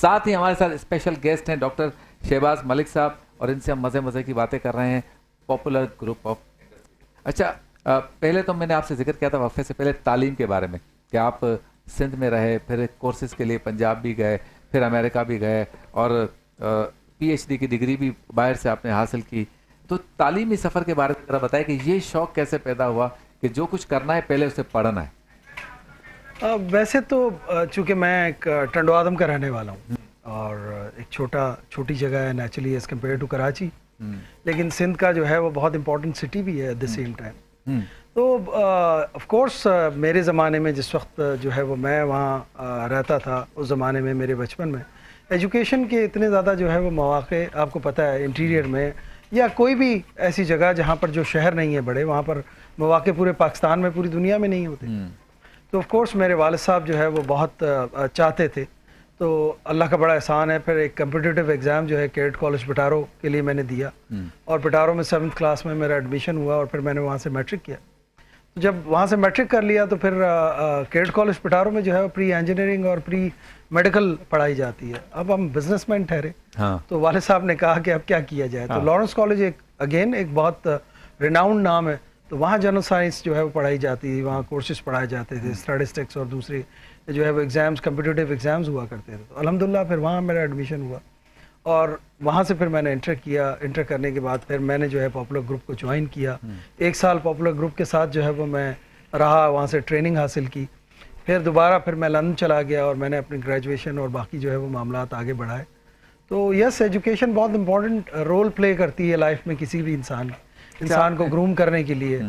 ساتھ ہی ہمارے ساتھ اسپیشل گیسٹ ہیں ڈاکٹر شہباز ملک صاحب, اور ان سے ہم مزے کی باتیں کر رہے ہیں پاپولر گروپ آف. اچھا, پہلے تو میں نے آپ سے ذکر کیا تھا وقفے سے پہلے تعلیم کے بارے میں کہ آپ سندھ میں رہے, پھر کورسز کے لیے پنجاب بھی گئے, پھر امریکہ بھی گئے, اور پی ایچ ڈی کی ڈگری بھی باہر سے آپ نے حاصل کی. تو تعلیمی سفر کے بارے میں ذرا بتائیں کہ یہ شوق کیسے پیدا ہوا کہ جو کچھ کرنا ہے پہلے اسے پڑھنا ہے. ویسے تو چونکہ میں ایک ٹنڈو آدم کا رہنے والا ہوں, اور ایک چھوٹی جگہ ہے naturally as compare to Karachi, لیکن سندھ کا جو ہے وہ بہت امپورٹنٹ سٹی بھی ہے ایٹ دا سیم ٹائم. تو آف کورس میرے زمانے میں جس وقت جو ہے وہ میں وہاں رہتا تھا, اس زمانے میں میرے بچپن میں ایجوکیشن کے اتنے زیادہ جو ہے وہ مواقع, آپ کو پتہ ہے انٹیریئر میں یا کوئی بھی ایسی جگہ جہاں پر جو شہر نہیں ہے بڑے, وہاں پر مواقع پورے پاکستان میں پوری دنیا میں نہیں ہوتے. تو آف کورس میرے والد صاحب جو ہے وہ بہت چاہتے تھے, تو اللہ کا بڑا احسان ہے, پھر ایک کمپٹیٹیو ایگزام جو ہے کیڈٹ کالج پٹارو کے لیے میں نے دیا, اور پٹارو میں 7th کلاس میں میرا ایڈمیشن ہوا, اور پھر میں نے وہاں سے میٹرک کیا. جب وہاں سے میٹرک کر لیا تو پھر کیڈٹ کالج پٹارو میں جو ہے پری انجینئرنگ اور پری میڈیکل پڑھائی جاتی ہے. اب ہم بزنس مین ٹھہرے, تو والد صاحب نے کہا کہ اب کیا کیا جائے, تو لارنس کالج ایک بہت ریناؤنڈ نام ہے, تو وہاں جنرل سائنس جو ہے وہ پڑھائی جاتی تھی, وہاں کورسز پڑھائے جاتے تھے, اسٹیٹسٹکس اور دوسرے جو ہے وہ ایگزامس کمپٹیٹیو ایگزامس ہوا کرتے تھے. تو الحمدللہ پھر وہاں میرا ایڈمیشن ہوا, اور وہاں سے پھر میں نے انٹر کیا. انٹر کرنے کے بعد پھر میں نے جو ہے پاپولر گروپ کو جوائن کیا. 1 سال پاپولر گروپ کے ساتھ جو ہے وہ میں رہا, وہاں سے ٹریننگ حاصل کی. پھر دوبارہ پھر میں لندن چلا گیا, اور میں نے اپنی گریجویشن اور باقی جو ہے وہ معاملات آگے بڑھائے. تو یس, ایجوکیشن بہت امپورٹنٹ رول پلے کرتی ہے لائف میں کسی بھی انسان کو گروم کرنے کے لیے.